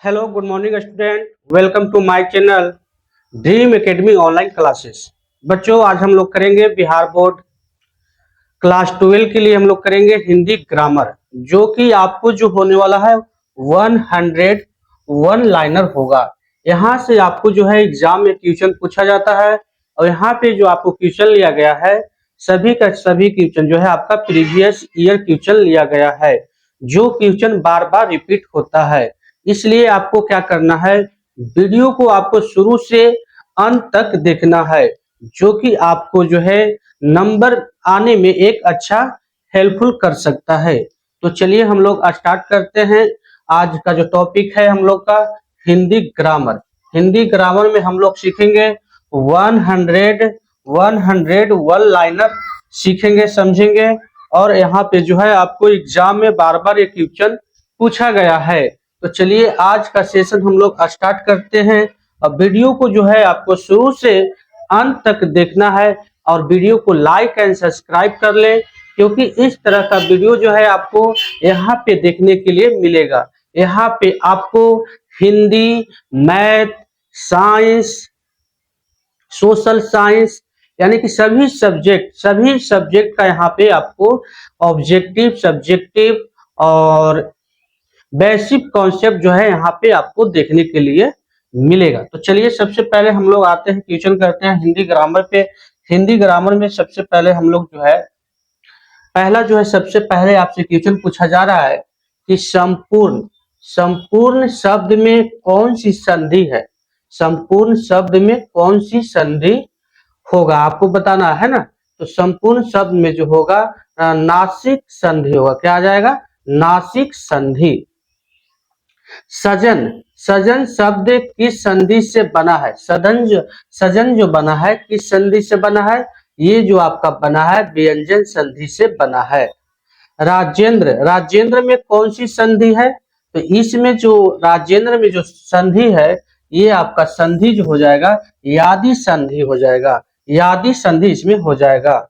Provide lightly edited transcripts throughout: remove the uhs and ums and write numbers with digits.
Hello good morning student, welcome to my channel dream academy online classes. बच्चों, आज हम लोग करेंगे बिहार बोर्ड क्लास 12 के लिए हम लोग करेंगे हिंदी ग्रामर, जो कि आपको जो होने वाला है 101 लाइनर होगा। यहाँ से आपको जो है एग्जाम में क्वेश्चन पूछा जाता है और यहाँ पे जो आपको क्वेश्चन लिया गया है सभी का सभी क्वेश्चन जो है आपका प्रीवियस ईयर क्वेश्चन लिया गया है, जो क्वेश्चन बार बार रिपीट होता है। इसलिए आपको क्या करना है, वीडियो को आपको शुरू से अंत तक देखना है, जो कि आपको जो है नंबर आने में एक अच्छा हेल्पफुल कर सकता है। तो चलिए हम लोग स्टार्ट करते हैं। आज का जो टॉपिक है हम लोग का हिंदी ग्रामर। हिंदी ग्रामर में हम लोग सीखेंगे 101 लाइनर सीखेंगे, समझेंगे। और यहाँ पे जो है आपको एग्जाम में बार बार ये क्वेश्चन पूछा गया है। तो चलिए आज का सेशन हम लोग स्टार्ट करते हैं। और वीडियो को जो है आपको शुरू से अंत तक देखना है और वीडियो को लाइक एंड सब्सक्राइब कर ले, क्योंकि इस तरह का वीडियो जो है आपको यहाँ पे देखने के लिए मिलेगा। यहाँ पे आपको Hindi, math, science, social science यानी कि सभी सब्जेक्ट का यहाँ पे आपको ऑब्जेक्टिव, सब्जेक्टिव और बेसिक कॉन्सेप्ट जो है यहाँ पे आपको देखने के लिए मिलेगा। तो चलिए सबसे पहले हम लोग आते हैं, क्वेश्चन करते हैं हिंदी ग्रामर पे। हिंदी ग्रामर में सबसे पहले हम लोग जो है पहला जो है सबसे पहले आपसे क्वेश्चन पूछा जा रहा है कि संपूर्ण संपूर्ण शब्द में कौन सी संधि है। संपूर्ण शब्द में कौन सी संधि होगा आपको बताना है ना। तो संपूर्ण शब्द में जो होगा नासिक संधि होगा। क्या आ जाएगा? नासिक संधि। सजन सजन शब्द किस संधि से बना है? सजन जो बना है किस संधि से बना है? ये जो आपका बना है व्यंजन संधि से बना है। राजेंद्र राजेंद्र में कौन सी संधि है? तो इसमें जो राजेंद्र में जो संधि है ये आपका संधि जो हो जाएगा यादी संधि हो जाएगा। यादी संधि इसमें हो जाएगा।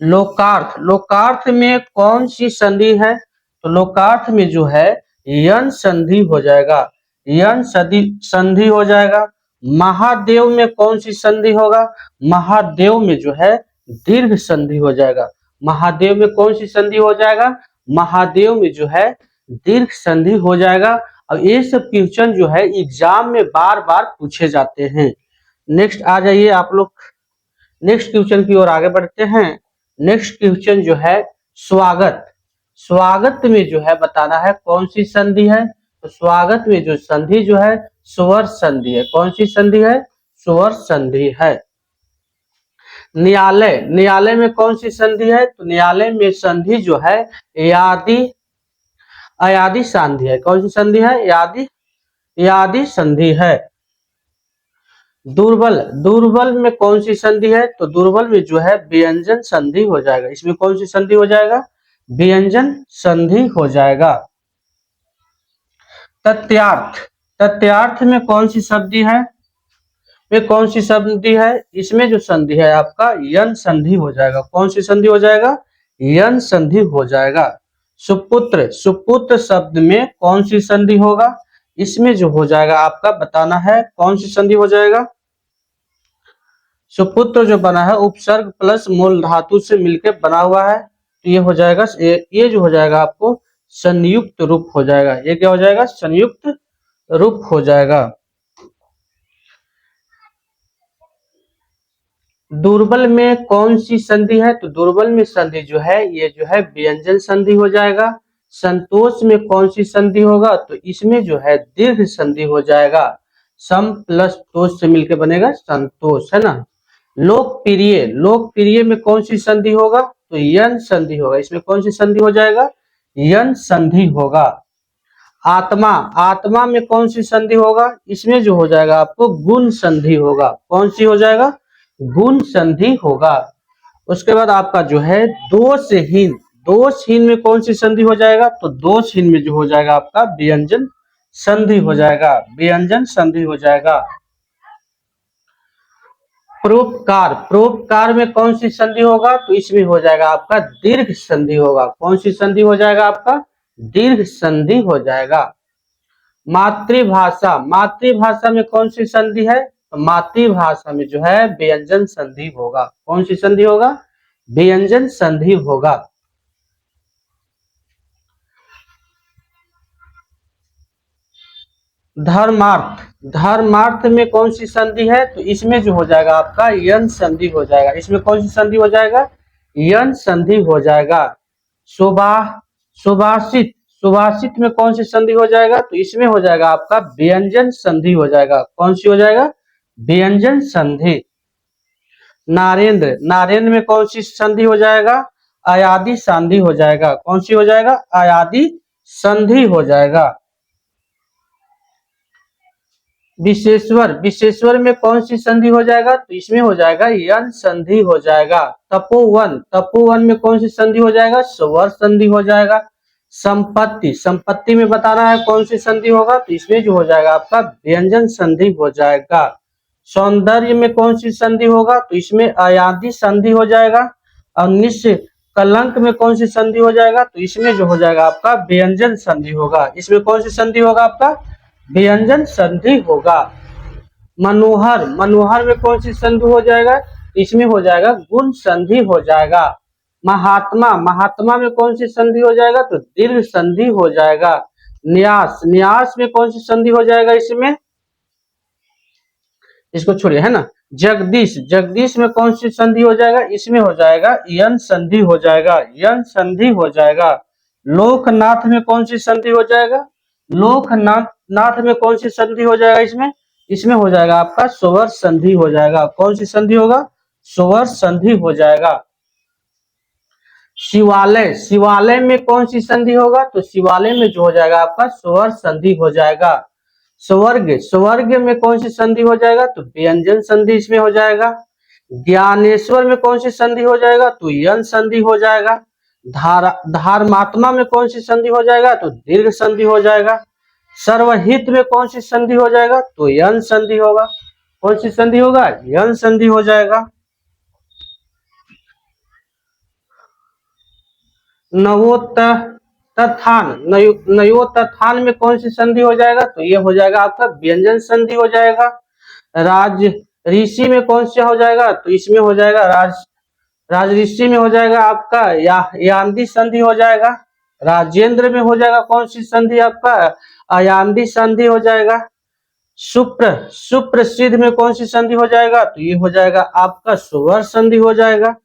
लोकार्थ लोकार्थ में कौन सी संधि है? तो लोकार्थ में जो है यन संधि हो जाएगा। यन संधि हो जाएगा। महादेव में कौन सी संधि होगा? महादेव में जो है दीर्घ संधि हो जाएगा। महादेव में कौन सी संधि हो जाएगा? महादेव में जो है दीर्घ संधि हो जाएगा। अब ये सब क्वेश्चन जो है एग्जाम में बार बार पूछे जाते हैं। नेक्स्ट आ जाइए आप लोग, नेक्स्ट क्वेश्चन की ओर आगे बढ़ते हैं। नेक्स्ट क्वेश्चन जो है स्वागत। स्वागत में जो है बताना है कौन सी संधि है। तो स्वागत में जो संधि जो है स्वर संधि है। कौन सी संधि है? स्वर संधि है। न्यायालय न्यायालय में कौन सी संधि है? तो न्यायालय में संधि जो है यादी अयादी संधि है। कौन सी संधि है? यादी संधि है। दुर्बल दुर्बल में कौन सी संधि है? तो दुर्बल में जो है व्यंजन संधि हो जाएगा। इसमें कौन सी संधि हो जाएगा? व्यंजन संधि हो जाएगा। तथ्यार्थ तथ्यार्थ में कौन सी संधि है? में कौन सी संधि है? इसमें जो संधि है आपका यन संधि हो जाएगा। कौन सी संधि हो जाएगा? यन संधि हो जाएगा। सुपुत्र सुपुत्र शब्द में कौन सी संधि होगा? इसमें जो हो जाएगा आपका बताना है कौन सी संधि हो जाएगा। सुपुत्र जो बना है उपसर्ग प्लस मूल धातु से मिलकर बना हुआ है, तो ये हो जाएगा ये जो हो जाएगा आपको संयुक्त रूप हो जाएगा। ये क्या हो जाएगा? संयुक्त रूप हो जाएगा। दुर्बल में कौन सी संधि है? तो दुर्बल में संधि जो है ये जो है व्यंजन संधि हो जाएगा। संतोष में कौन सी संधि होगा? तो इसमें जो है दीर्घ संधि हो जाएगा। सम प्लस तोष से मिलकर बनेगा संतोष, है ना। लोकप्रिय लोकप्रिय में कौन सी संधि होगा? तो यन संधि होगा। इसमें कौन सी संधि हो जाएगा? यन संधि होगा। आत्मा आत्मा में कौन सी संधि होगा? इसमें जो हो जाएगा आपको गुण संधि होगा। कौन सी हो जाएगा? गुण संधि होगा। उसके बाद आपका जो है दोषहीन में कौन सी संधि हो जाएगा? तो दोषहीन में जो हो जाएगा आपका व्यंजन संधि हो जाएगा। व्यंजन संधि हो जाएगा। परोपकार परोपकार में कौन सी संधि होगा? तो इसमें हो जाएगा आपका दीर्घ संधि होगा। कौन सी संधि हो जाएगा आपका? दीर्घ संधि हो जाएगा। मातृभाषा, मातृभाषा में कौन सी संधि है? तो मातृभाषा में जो है व्यंजन संधि होगा। कौन सी संधि होगा? व्यंजन संधि होगा। धर्मार्थ, धर्मार्थ में कौन सी संधि है? तो इसमें जो हो जाएगा आपका यन संधि हो जाएगा। इसमें कौन सी संधि हो जाएगा? यन संधि हो जाएगा। सुभाषित, सुभाषित में कौन सी संधि हो जाएगा? तो इसमें हो जाएगा आपका व्यंजन संधि हो जाएगा। कौन सी हो जाएगा? व्यंजन संधि। नारेंद्र, नारेंद्र में कौन सी संधि हो जाएगा? अयादि संधि हो जाएगा। कौन सी हो जाएगा? अयादि संधि हो जाएगा। विशेश्वर, विशेश्वर में कौन सी संधि हो जाएगा? तो इसमें हो जाएगा यन संधि हो जाएगा। तपोवन, तपोवन में कौन सी संधि हो जाएगा? स्वर संधि हो जाएगा। संपत्ति, संपत्ति में बताना है कौन सी संधि होगा? तो इसमें जो हो जाएगा आपका व्यंजन संधि हो जाएगा। सौंदर्य में कौन सी संधि होगा? तो इसमें अयादि संधि हो जाएगा। और निश्चय कलंक में कौन सी संधि हो जाएगा? तो इसमें जो हो जाएगा आपका व्यंजन संधि होगा। इसमें कौन सी संधि होगा आपका? व्यंजन संधि होगा। मनोहर, मनोहर में कौन सी संधि हो जाएगा? इसमें हो जाएगा गुण संधि हो जाएगा। महात्मा, महात्मा में कौन सी संधि हो जाएगा? तो दीर्घ संधि हो जाएगा। न्यास, न्यास में कौन सी संधि हो जाएगा? इसमें इसको छोड़िए, है ना। जगदीश, जगदीश में कौन सी संधि हो जाएगा? इसमें हो जाएगा यन संधि हो जाएगा। यन संधि हो जाएगा। लोकनाथ में कौन सी संधि हो जाएगा? लोकनाथ, नाथ में कौन सी संधि हो जाएगा? इसमें इसमें हो जाएगा आपका स्वर संधि हो जाएगा। कौन सी संधि होगा? स्वर संधि हो जाएगा। शिवालय, शिवालय में कौन सी संधि होगा? तो शिवालय में जो हो जाएगा आपका स्वर संधि हो जाएगा। स्वर्ग, स्वर्ग में कौन सी संधि हो जाएगा? तो व्यंजन संधि इसमें हो जाएगा। ज्ञानेश्वर में कौन सी संधि हो जाएगा? तो यन संधि हो जाएगा। धर्मात्मा में कौन सी संधि हो जाएगा? तो दीर्घ संधि हो जाएगा। सर्वहित में कौन सी संधि हो जाएगा? तो यन संधि होगा। कौन सी संधि होगा? यन संधि हो जाएगा। नवोत्थान, नयोत्थान में कौन सी संधि हो जाएगा? तो ये हो जाएगा आपका व्यंजन संधि हो जाएगा। राज ऋषि में कौन सा हो जाएगा? तो इसमें हो जाएगा राज ऋषि में हो जाएगा आपका यान्दी संधि हो जाएगा। राजेंद्र में हो जाएगा कौन सी संधि? आपका अयान्दी संधि हो जाएगा। सुप्रसिद्ध में कौन सी संधि हो जाएगा? तो ये हो जाएगा आपका स्वर संधि हो जाएगा।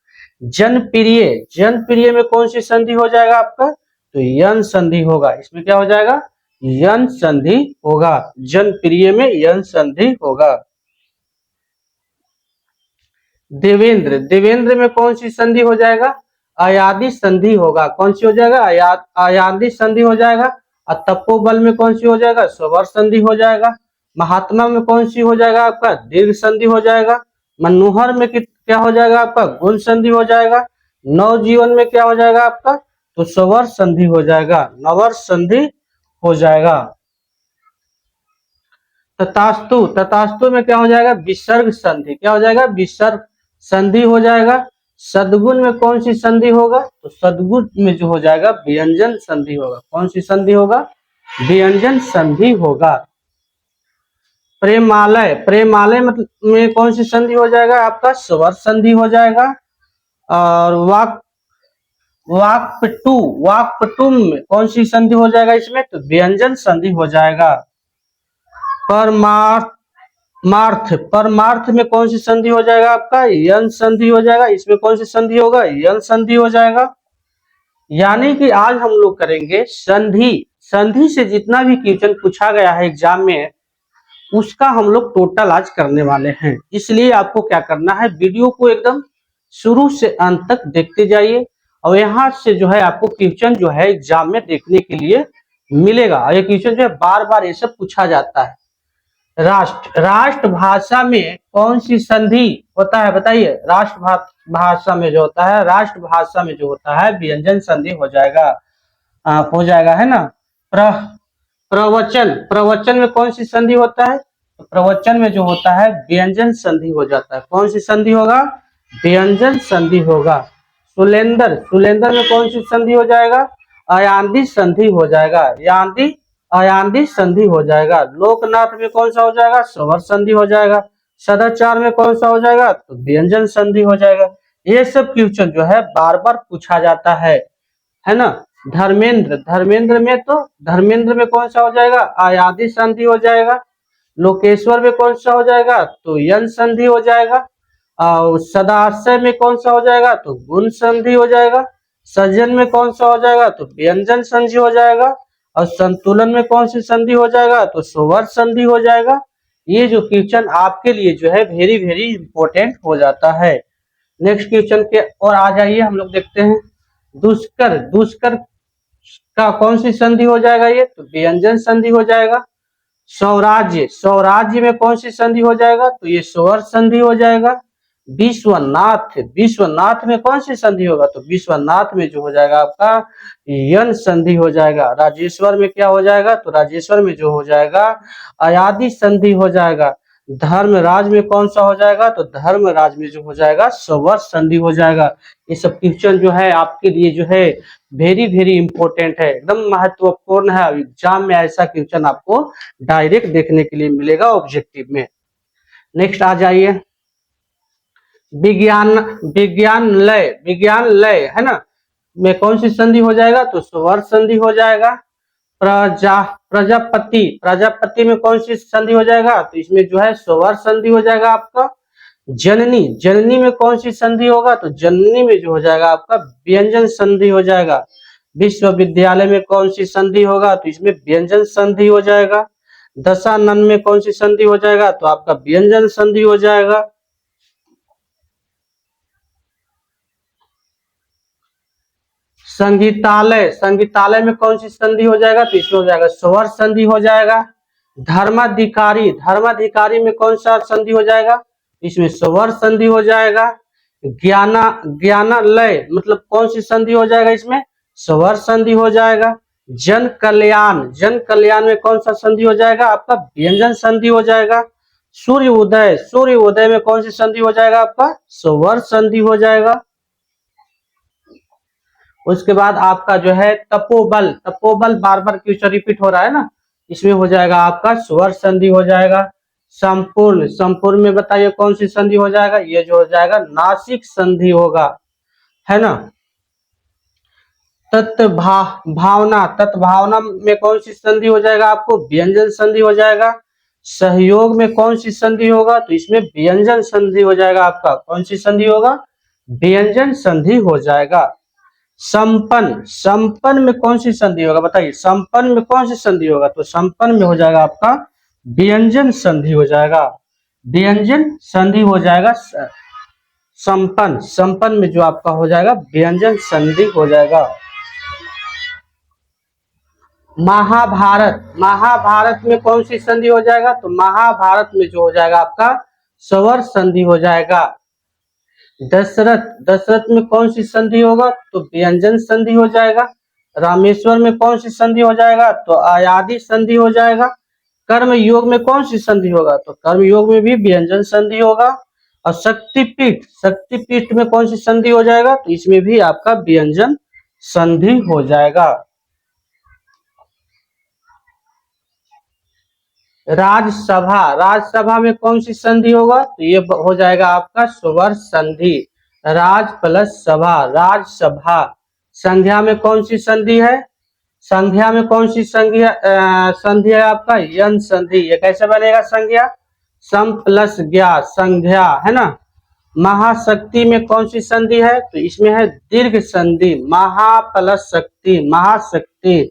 जनप्रिय, जनप्रिय में कौन सी संधि हो जाएगा आपका? तो यन संधि होगा। इसमें क्या हो जाएगा? यन संधि होगा। जनप्रिय में यन संधि होगा। देवेंद्र, देवेंद्र में कौन सी संधि हो जाएगा? अयादि संधि होगा। कौन सी हो जाएगा? अयादि संधि हो जाएगा। और तपोबल में कौन सी हो जाएगा? स्वर संधि हो जाएगा। महात्मा में कौन सी हो जाएगा आपका? दीर्घ संधि हो जाएगा। मनोहर में क्या हो जाएगा आपका? गुण संधि हो जाएगा। नवजीवन में क्या हो जाएगा आपका? तो स्वर संधि हो जाएगा। नवर संधि हो जाएगा। तथास्तु, तथास्तु में क्या हो जाएगा? विसर्ग संधि। क्या हो जाएगा? विसर्ग संधि हो जाएगा। सद्गुण में कौन सी संधि होगा? तो सद्गुण में जो हो जाएगा व्यंजन संधि होगा। कौन सी संधि होगा? व्यंजन संधि होगा। प्रेमालय, प्रेमालय मतलब में कौन सी संधि हो जाएगा आपका? स्वर संधि हो जाएगा। और वाक्पटु, वाक्पटुम में कौन सी संधि हो जाएगा? इसमें तो व्यंजन संधि हो जाएगा। परमार्थ, परमार्थ में कौन सी संधि हो जाएगा आपका? यन संधि हो जाएगा। इसमें कौन सी संधि होगा? यन संधि हो जाएगा। यानी कि आज हम लोग करेंगे संधि। संधि से जितना भी क्वेश्चन पूछा गया है एग्जाम में उसका हम लोग टोटल आज करने वाले हैं। इसलिए आपको क्या करना है, वीडियो को एकदम शुरू से अंत तक देखते जाइए। और यहाँ से जो है आपको क्वेश्चन जो है एग्जाम में देखने के लिए मिलेगा। और ये क्वेश्चन जो है बार बार ये सब पूछा जाता है। राष्ट्र, राष्ट्रभाषा में कौन सी संधि होता है? बताइए। राष्ट्रभाषा में जो होता है, राष्ट्रभाषा में जो होता है व्यंजन संधि हो जाएगा। हो जाएगा, है ना। प्रवचन, प्रवचन में कौन सी संधि होता है? तो प्रवचन में जो होता है व्यंजन संधि हो जाता है। कौन सी संधि होगा? व्यंजन संधि होगा। सुलेंदर, सुलेंदर में कौन सी संधि हो जाएगा? अयान्दी संधि हो जाएगा। यान्दी अयादी संधि हो जाएगा। लोकनाथ में कौन सा हो जाएगा, स्वर संधि हो जाएगा। सदाचार में कौन सा हो जाएगा, तो व्यंजन संधि हो जाएगा। ये सब क्वेश्चन जो है बार बार पूछा जाता है ना। धर्मेंद्र, धर्मेंद्र में कौन सा हो जाएगा, अयादी संधि हो जाएगा। लोकेश्वर में कौन सा हो जाएगा, तो यन संधि हो जाएगा। और सदाशय में कौन सा हो जाएगा, तो गुण संधि हो जाएगा। सज्जन में कौन सा हो जाएगा, तो व्यंजन संधि हो जाएगा। और संतुलन में कौन सी संधि हो जाएगा, तो स्वर संधि हो जाएगा। ये जो क्वेश्चन आपके लिए जो है वेरी वेरी इंपॉर्टेंट हो जाता है। नेक्स्ट क्वेश्चन के और आ जाइए, हम लोग देखते हैं। दुष्कर, दुष्कर का कौन सी संधि हो जाएगा, ये तो व्यंजन संधि हो जाएगा। स्वराज्य, स्वराज्य में कौन सी संधि हो जाएगा, तो ये स्वर संधि हो जाएगा। विश्वनाथ, विश्वनाथ में कौन सी संधि होगा, तो विश्वनाथ में जो हो जाएगा आपका यन संधि हो जाएगा। राजेश्वर में क्या हो जाएगा, तो राजेश्वर में जो हो जाएगा अयादी संधि हो जाएगा। धर्मराज में कौन सा हो जाएगा, तो धर्मराज में जो हो जाएगा स्वर संधि हो जाएगा। ये सब क्वेश्चन जो है आपके लिए जो है वेरी वेरी इंपॉर्टेंट है, एकदम महत्वपूर्ण है। एग्जाम में ऐसा क्वेश्चन आपको डायरेक्ट देखने के लिए मिलेगा ऑब्जेक्टिव में। नेक्स्ट आ जाइए, विज्ञान, विज्ञान लय है ना, में कौन सी संधि हो जाएगा, तो स्वर संधि हो जाएगा। प्रजापति, प्रजापति में कौन सी संधि हो जाएगा, तो इसमें जो है स्वर संधि हो जाएगा आपका। जननी, जननी में कौन सी संधि होगा, तो जननी में जो हो जाएगा आपका व्यंजन संधि हो जाएगा। विश्वविद्यालय में कौन सी संधि होगा, तो इसमें व्यंजन संधि हो जाएगा। दशानन में कौन सी संधि हो जाएगा, तो आपका व्यंजन संधि हो जाएगा। संगीतालय, संगीतालय में कौन सी संधि हो जाएगा, तो इसमें हो जाएगा स्वर संधि हो जाएगा। धर्माधिकारी, धर्माधिकारी में कौन सा संधि हो जाएगा, इसमें स्वर संधि हो जाएगा। ज्ञाना, ज्ञानालय मतलब कौन सी संधि हो जाएगा, इसमें स्वर संधि हो जाएगा। जन कल्याण, जन कल्याण में कौन सा संधि हो जाएगा, आपका व्यंजन संधि हो जाएगा। सूर्य उदय, सूर्य उदय में कौन सी संधि हो जाएगा, आपका स्वर संधि हो जाएगा। उसके बाद आपका जो है तपोबल, तपोबल बार बार क्वेश्चन रिपीट हो रहा है ना, इसमें हो जाएगा आपका स्वर संधि हो जाएगा। संपूर्ण, संपूर्ण में बताइए कौन सी संधि हो जाएगा, ये जो हो जाएगा नासिक संधि होगा, है ना। भावना, तत्भावना में कौन सी संधि हो जाएगा, आपको व्यंजन संधि हो जाएगा। सहयोग में कौन सी संधि होगा, तो इसमें व्यंजन संधि हो जाएगा आपका। कौन सी संधि होगा, व्यंजन संधि हो जाएगा। संपन्न, संपन्न में कौन सी संधि होगा, बताइए संपन्न में कौन सी संधि होगा, तो संपन्न में हो जाएगा आपका व्यंजन संधि हो जाएगा। व्यंजन संधि हो जाएगा संपन्न, संपन्न में जो आपका हो जाएगा व्यंजन संधि हो जाएगा। महाभारत, महाभारत में कौन सी संधि हो जाएगा, तो महाभारत में जो हो जाएगा आपका स्वर संधि हो जाएगा। दशरथ, दशरथ में कौन सी संधि होगा, तो व्यंजन संधि हो जाएगा। रामेश्वर में कौन सी संधि हो जाएगा, तो अयादी संधि हो जाएगा। कर्म योग में कौन सी संधि होगा, तो कर्म योग में भी व्यंजन संधि होगा। और शक्तिपीठ, शक्तिपीठ में कौन सी संधि हो जाएगा, तो इसमें भी आपका व्यंजन संधि हो जाएगा। राजसभा, राजसभा में कौन सी संधि होगा, तो ये हो जाएगा आपका स्वर संधि। राज प्लस सभा, राजसभा। संध्या में कौन सी संधि है, संध्या में कौन सी संधि है आपका यन संधि। ये कैसे बनेगा संज्ञा, सम प्लस ज्ञा, संध्या, है ना। महाशक्ति में कौन सी संधि है, तो इसमें है दीर्घ संधि, महा प्लस शक्ति, महाशक्ति।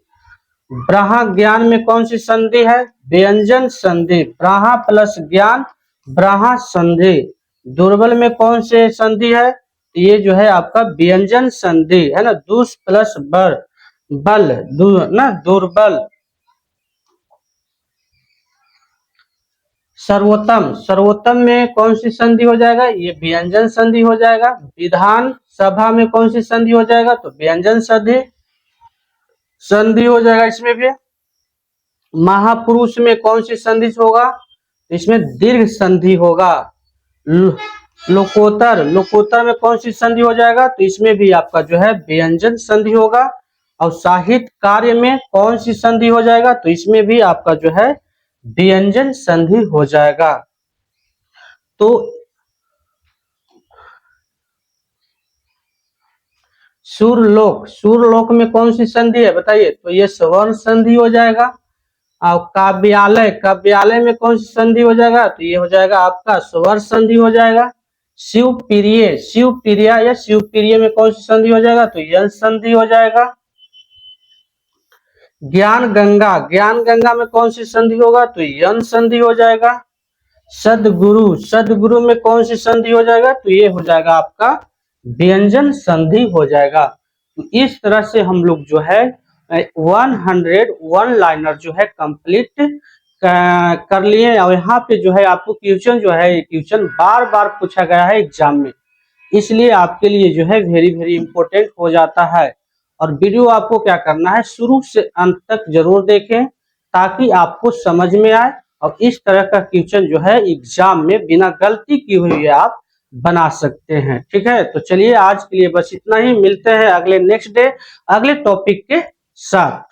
ब्रहा ज्ञान में कौन सी संधि है, व्यंजन संधि, ब्रहा प्लस ज्ञान, ब्रहा संधि। दुर्बल में कौन से संधि है, ये जो है आपका व्यंजन संधि, है ना। दुष प्लस बर, बल, ना दुर्बल। सर्वोत्तम, सर्वोत्तम में कौन सी संधि हो जाएगा, ये व्यंजन संधि हो जाएगा। विधान सभा में कौन सी संधि हो जाएगा, तो व्यंजन संधि संधि हो जाएगा इसमें भी। महापुरुष में कौन सी संधि होगा, इसमें दीर्घ संधि होगा। लोकोत्तर, लोकोत्तर में कौन सी संधि हो जाएगा, तो इसमें भी आपका जो है व्यंजन संधि होगा। और साहित्य कार्य में कौन सी संधि हो जाएगा, तो इसमें भी आपका जो है व्यंजन संधि हो जाएगा। तो सूरलोक में कौन सी संधि है बताइए, तो ये स्वर्ण संधि हो जाएगा। और काव्यालय में कौन सी संधि हो जाएगा, तो ये हो जाएगा आपका स्वर्ण संधि हो जाएगा। शिवप्रिया या शिवप्रिय में कौन सी संधि हो जाएगा, तो यंग संधि हो जाएगा। ज्ञान गंगा में कौन सी संधि होगा, तो यंग संधि हो जाएगा। सदगुरु में कौन सी संधि हो जाएगा, तो ये हो जाएगा आपका व्यंजन संधि हो जाएगा। तो इस तरह से हम लोग जो है 101 लाइनर जो है कंप्लीट कर लिए। और यहाँ पे जो है आपको क्वेश्चन बार बार पूछा गया है एग्जाम में, इसलिए आपके लिए जो है वेरी वेरी इंपॉर्टेंट हो जाता है। और वीडियो आपको क्या करना है, शुरू से अंत तक जरूर देखें ताकि आपको समझ में आए और इस तरह का क्वेश्चन जो है एग्जाम में बिना गलती की हुई आप बना सकते हैं। ठीक है, तो चलिए आज के लिए बस इतना ही, मिलते हैं अगले नेक्स्ट डे अगले टॉपिक के साथ।